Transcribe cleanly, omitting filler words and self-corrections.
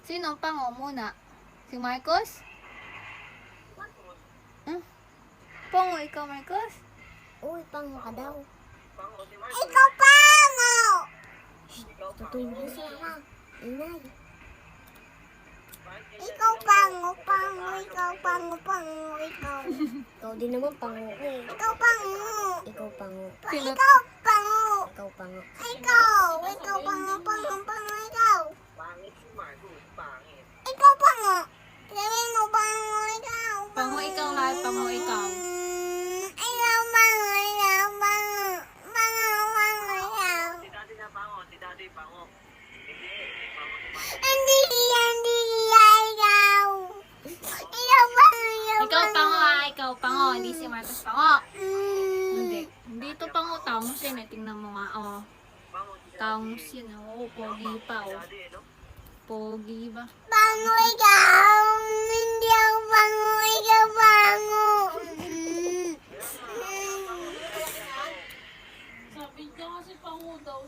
Sino ang pango muna? Si Marcos? Pango, ikaw, Marcos? Uy, pango ka daw. Ikaw pango! Tutulog na sila. Inay. Ikaw pango, pango, ikaw pango, pango, ikaw. Ikaw din naman pango ko eh. Ikaw pango. Ikaw pango. Sino? Ikaw pango. Ikaw pango. Ikaw pango, pango, pango, ikaw. Ikaw pango. Sabihin mo pango, ikaw. Pango ikaw ha, pango ikaw. Ikaw pango, ikaw pango. Pango, pango, ikaw. Hindi ikaw. Ikaw pango, Ikaw pango ha, ikaw pango. Hindi si Marcos pango. Hindi. Hindi ito pango, taong sin. Tingnan mo nga, oh. Taong sin, oh. Pogi pa, oh. Pogi ba? Pango, ikaw. Hindi ako pango, ikaw pango. Sabi niya kasi pango daw.